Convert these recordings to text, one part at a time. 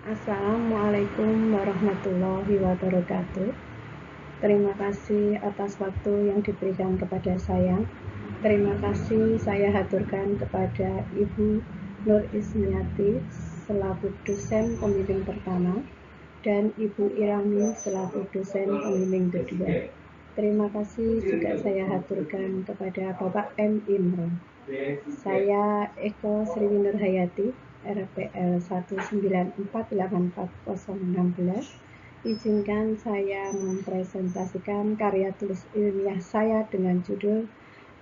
Assalamualaikum warahmatullahi wabarakatuh. Terima kasih atas waktu yang diberikan kepada saya. Terima kasih saya haturkan kepada Ibu Nur Ismiati selaku dosen pembimbing pertama dan Ibu Irami selaku dosen pembimbing kedua. Terima kasih juga saya haturkan kepada Bapak M. Imron. Saya Eko Sriwi Nurhayati, RPL 194844016. Izinkan saya mempresentasikan karya tulis ilmiah saya dengan judul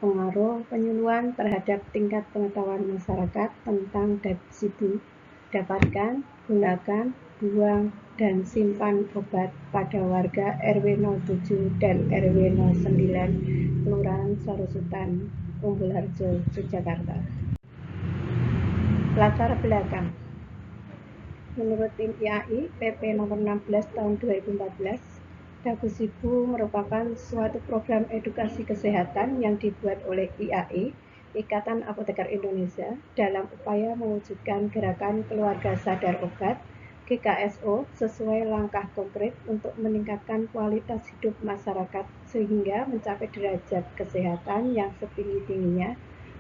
Pengaruh Penyuluhan terhadap Tingkat Pengetahuan Masyarakat tentang Deposito, Dapatkan, Gunakan, Buang, dan Simpan Obat pada Warga RW 07 dan RW 09, Kelurahan Sarosutan, Umbul Harjo, Yogyakarta. Latar belakang. Menurut tim IAI PP nomor 16 tahun 2014, Deposito merupakan suatu program edukasi kesehatan yang dibuat oleh IAI, Ikatan Apoteker Indonesia, dalam upaya mewujudkan gerakan keluarga sadar obat GKSO sesuai langkah konkret untuk meningkatkan kualitas hidup masyarakat sehingga mencapai derajat kesehatan yang setinggi-tingginya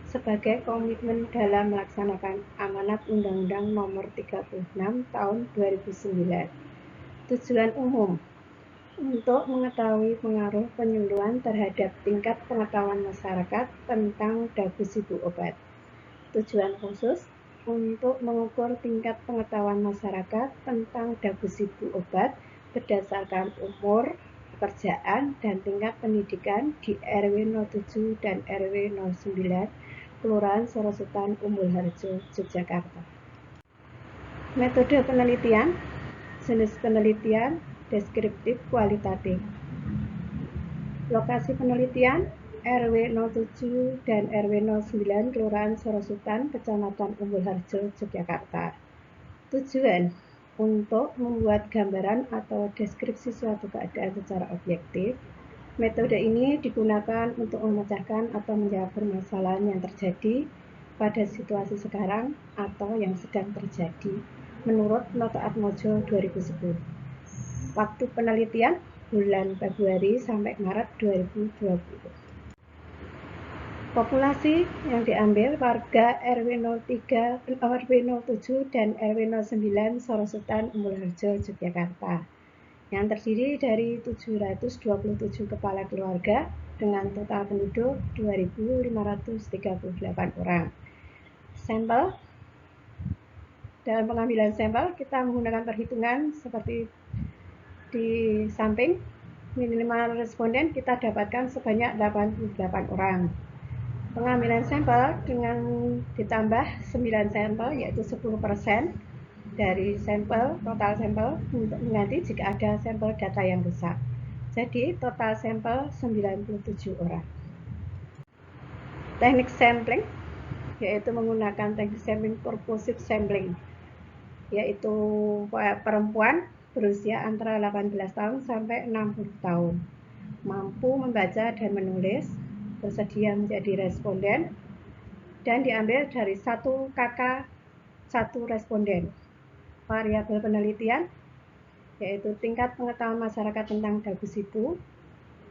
sebagai komitmen dalam melaksanakan amanat Undang-Undang Nomor 36 Tahun 2009. Tujuan umum untuk mengetahui pengaruh penyuluhan terhadap tingkat pengetahuan masyarakat tentang deposito obat. Tujuan khusus untuk mengukur tingkat pengetahuan masyarakat tentang deposito obat berdasarkan umur, pekerjaan, dan tingkat pendidikan di RW 07 dan RW 09, Kelurahan Sarosutan, Umbul Harjo, Yogyakarta. Metode penelitian, jenis penelitian, deskriptif, kualitatif. Lokasi penelitian, RW 07 dan RW 09, Kelurahan Sarosutan, Kecamatan Umbul Harjo, Yogyakarta. Tujuan untuk membuat gambaran atau deskripsi suatu keadaan secara objektif. Metode ini digunakan untuk memecahkan atau menjawab permasalahan yang terjadi pada situasi sekarang atau yang sedang terjadi menurut Noto Atmojo 2010. Waktu penelitian bulan Februari sampai Maret 2020. Populasi yang diambil warga RW 03, RW 07 dan RW 09 Sarosutan, Umbul Harjo, Yogyakarta, yang terdiri dari 727 kepala keluarga dengan total penduduk 2.538 orang. Sampel. Dalam pengambilan sampel kita menggunakan perhitungan seperti di samping. Minimal responden kita dapatkan sebanyak 88 orang. Pengambilan sampel dengan ditambah 9 sampel yaitu 10% dari sampel, total sampel untuk mengganti jika ada sampel data yang rusak. Jadi total sampel 97 orang. Teknik sampling yaitu menggunakan teknik sampling purposive sampling, yaitu perempuan berusia antara 18 tahun sampai 60 tahun, mampu membaca dan menulis, bersedia menjadi responden, dan diambil dari 1 kakak 1 responden. Variabel penelitian yaitu tingkat pengetahuan masyarakat tentang deposito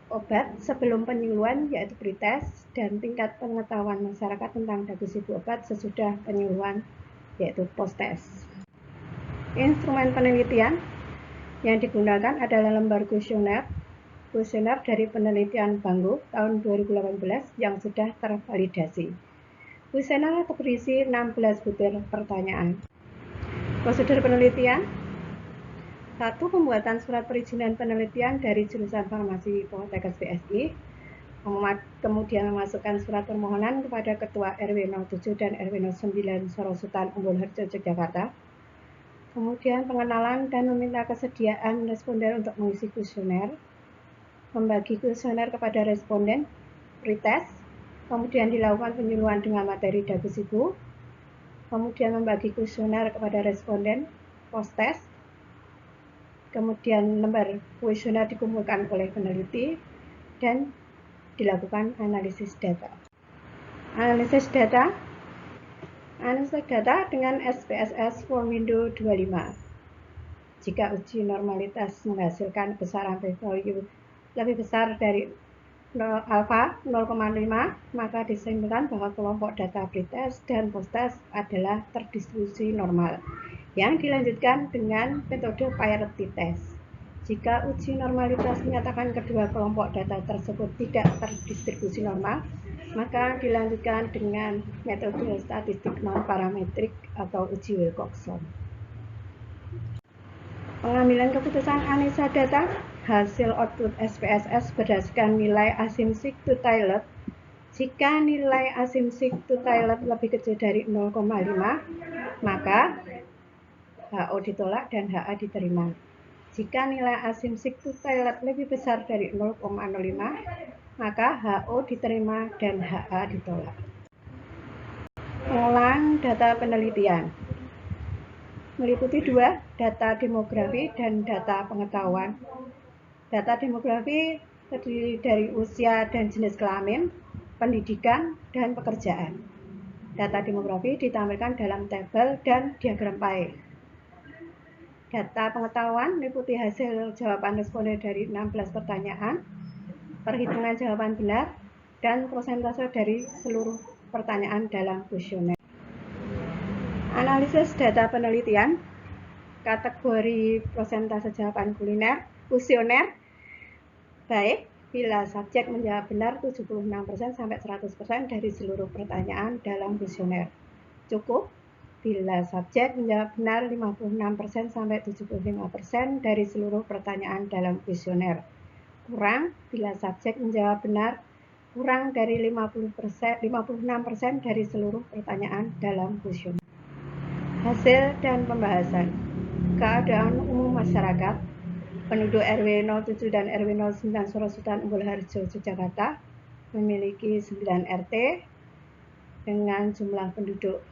obat sebelum penyuluhan yaitu pretest, dan tingkat pengetahuan masyarakat tentang deposito obat sesudah penyuluhan yaitu posttest. Instrumen penelitian yang digunakan adalah lembar kuesioner dari penelitian Banggo tahun 2018 yang sudah tervalidasi. Kuesioner berisi 16 butir pertanyaan. Prosedur penelitian: 1. Pembuatan surat perizinan penelitian dari jurusan farmasi Poltekkes BSI, kemudian memasukkan surat permohonan kepada Ketua RW 07 dan RW 09 Sarosutan, Umbul Harjo, Yogyakarta. Kemudian pengenalan dan meminta kesediaan responden untuk mengisi kuesioner, membagi kuesioner kepada responden, pretest, kemudian dilakukan penyuluhan dengan materi deposito, kemudian membagi kuesioner kepada responden, posttest, kemudian lembar kuesioner dikumpulkan oleh peneliti dan dilakukan analisis data. Analisis data dengan SPSS for Windows 25. Jika uji normalitas menghasilkan besaran p-value lebih besar dari alfa 0,5, maka disimpulkan bahwa kelompok data pretest dan posttest adalah terdistribusi normal. Yang dilanjutkan dengan metode parity test. Jika uji normalitas menyatakan kedua kelompok data tersebut tidak terdistribusi normal, maka dilanjutkan dengan metode statistik non-parametrik atau uji Wilcoxon. Pengambilan keputusan analisa data, hasil output SPSS berdasarkan nilai asymptotic to Taylor. Jika nilai asymptotic to Taylor lebih kecil dari 0,5, maka HO ditolak dan HA diterima. Jika nilai asymptotic to Taylor lebih besar dari 0,05, maka HO diterima dan HA ditolak. Pengolahan data penelitian meliputi dua, data demografi dan data pengetahuan. Data demografi terdiri dari usia dan jenis kelamin, pendidikan, dan pekerjaan. Data demografi ditampilkan dalam tabel dan diagram pie. Data pengetahuan meliputi hasil jawaban responden dari 16 pertanyaan, perhitungan jawaban benar, dan persentase dari seluruh pertanyaan dalam kuesioner. Analisis data penelitian, kategori persentase jawaban kuesioner baik bila subjek menjawab benar 76% sampai 100% dari seluruh pertanyaan dalam kuesioner. Cukup bila subjek menjawab benar 56% sampai 75% dari seluruh pertanyaan dalam kuesioner. Kurang bila subjek menjawab benar kurang dari 56% dari seluruh pertanyaan dalam kuesioner. Hasil dan pembahasan. Keadaan umum masyarakat. Penduduk RW 07 dan RW 09 Sorosutan Umbul Harjo, Yogyakarta memiliki 9 RT dengan jumlah penduduk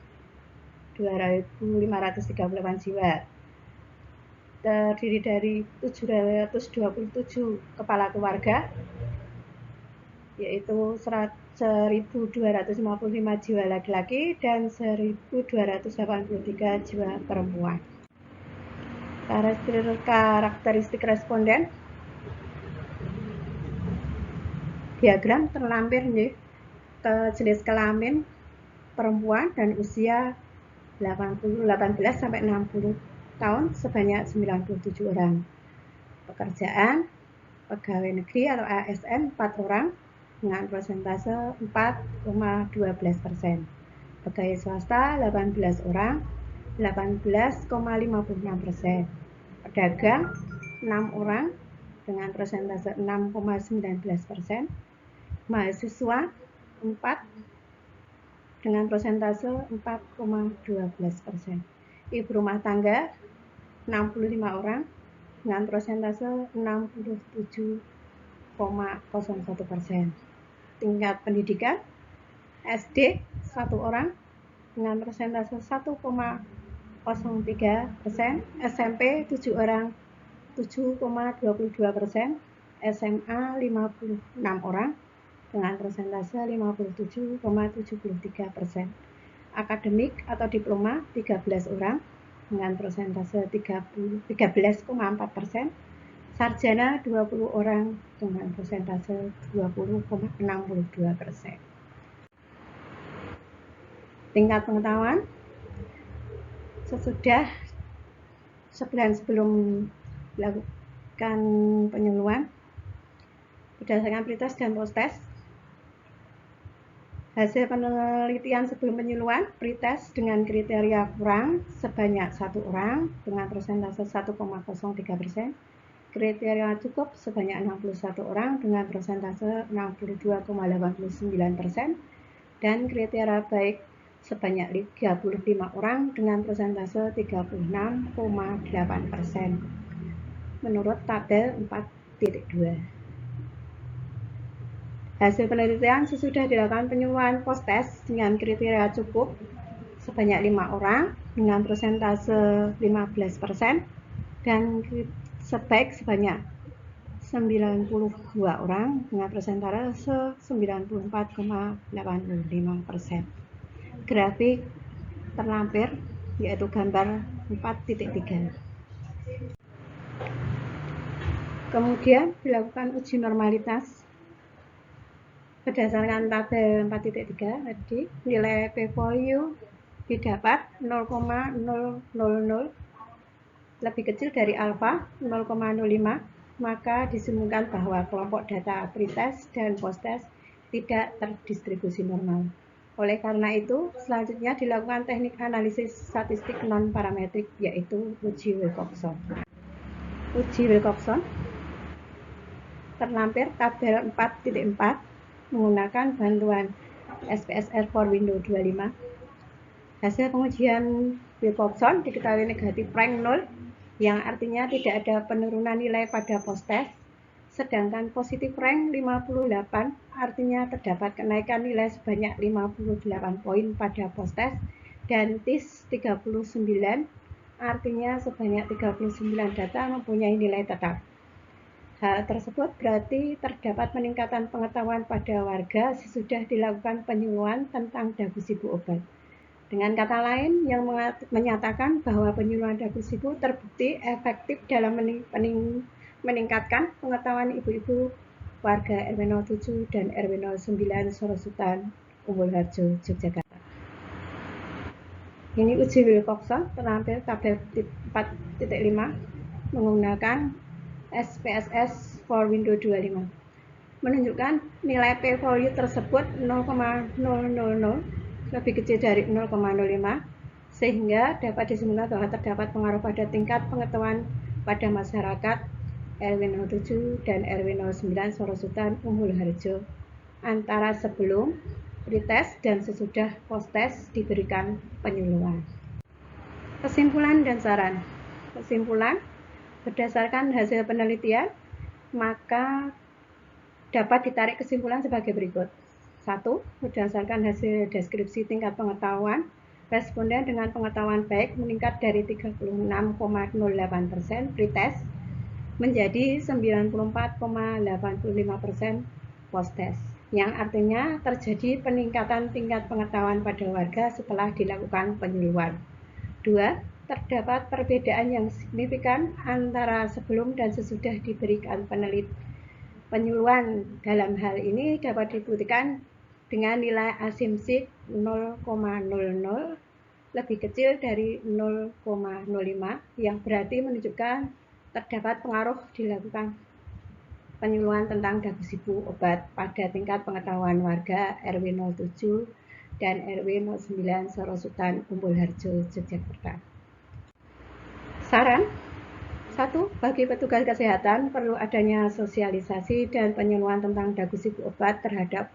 2.538 jiwa. Terdiri dari 727 kepala keluarga, yaitu 1.255 jiwa laki-laki dan 1.283 jiwa perempuan. Karakteristik responden. Diagram terlampir ke jenis kelamin perempuan dan usia 18 sampai 60 tahun sebanyak 97 orang. Pekerjaan pegawai negeri atau ASN 4 orang dengan persentase 4,12%. Pegawai swasta 18 orang 18,56%. Pedagang 6 orang dengan persentase 6,19%. Mahasiswa 4 dengan persentase 4,12%. Ibu rumah tangga 65 orang dengan persentase 67,01%. Tingkat pendidikan SD 1 orang dengan persentase 1,03%, SMP 7 orang 7,22%, SMA 56 orang dengan persentase 57,73%. Akademik atau diploma 13 orang dengan persentase 13,4%. Sarjana 20 orang dengan persentase 20,62%. Tingkat pengetahuan sesudah sebulan sebelum dilakukan penyuluhan berdasarkan pretest dan posttest. Hasil penelitian sebelum penyuluhan, pretest dengan kriteria kurang sebanyak 1 orang dengan persentase 1,03%, kriteria cukup sebanyak 61 orang dengan persentase 62,89%, dan kriteria baik sebanyak 35 orang dengan persentase 36,8% menurut tabel 4.2. Hasil penelitian sesudah dilakukan penyuluhan posttest dengan kriteria cukup sebanyak 5 orang dengan persentase 15% dan sebaik sebanyak 92 orang dengan persentase 94,85%. Grafik terlampir yaitu gambar 4.3. Kemudian dilakukan uji normalitas berdasarkan tabel 4.3 tadi, nilai p-value didapat 0,000 lebih kecil dari alfa 0,05, maka disimpulkan bahwa kelompok data pretest dan posttest tidak terdistribusi normal. Oleh karena itu, selanjutnya dilakukan teknik analisis statistik non-parametrik, yaitu uji Wilcoxon. Uji Wilcoxon terlampir tabel 4.4 menggunakan bantuan SPSR for Windows 25. Hasil pengujian Wilcoxon diketahui negatif rank 0, yang artinya tidak ada penurunan nilai pada posttest, sedangkan positif rank 58 artinya terdapat kenaikan nilai sebanyak 58 poin pada posttest, dan TIS 39 artinya sebanyak 39 data mempunyai nilai tetap. Hal tersebut berarti terdapat peningkatan pengetahuan pada warga sesudah dilakukan penyuluhan tentang dagu sibu obat. Dengan kata lain, yang menyatakan bahwa penyuluhan dagu sibu terbukti efektif dalam meningkatkan pengetahuan ibu-ibu warga RW 07 dan RW 09 Sorosutan, Umbul Harjo, Yogyakarta. Ini uji Wilcoxon terlampir tabel 4.5 menggunakan SPSS for Windows 25. Menunjukkan nilai p-value tersebut 0,000 lebih kecil dari 0,05, sehingga dapat disimpulkan bahwa terdapat pengaruh pada tingkat pengetahuan pada masyarakat RW 07 dan RW 09 Sorosutan, Umbul Harjo antara sebelum pretest dan sesudah posttest diberikan penyuluhan. Kesimpulan dan saran. Kesimpulan, berdasarkan hasil penelitian, maka dapat ditarik kesimpulan sebagai berikut. 1. Berdasarkan hasil deskripsi tingkat pengetahuan, responden dengan pengetahuan baik meningkat dari 36,08% pretest menjadi 94,85% posttest, yang artinya terjadi peningkatan tingkat pengetahuan pada warga setelah dilakukan penyuluhan. 2. Terdapat perbedaan yang signifikan antara sebelum dan sesudah diberikan penyuluhan. Dalam hal ini dapat dibuktikan dengan nilai asumsi 0,00 lebih kecil dari 0,05, yang berarti menunjukkan terdapat pengaruh dilakukan penyuluhan tentang dagu sibu obat pada tingkat pengetahuan warga RW 07 dan RW 09 Sorosutan, Umbul Harjo, Yogyakarta. Saran: 1. Bagi petugas kesehatan perlu adanya sosialisasi dan penyuluhan tentang dagu sibu obat terhadap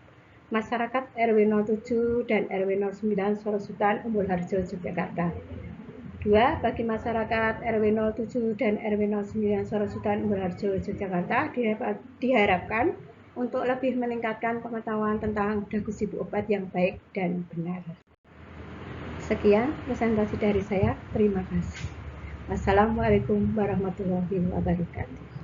masyarakat RW 07 dan RW 09 Sorosutan, Umbul Harjo, Yogyakarta. 2. Bagi masyarakat RW 07 dan RW 09 Sorosutan, Umbul Harjo, Yogyakarta diharapkan untuk lebih meningkatkan pengetahuan tentang dagu sibu obat yang baik dan benar. Sekian presentasi dari saya. Terima kasih. Wassalamualaikum warahmatullahi wabarakatuh.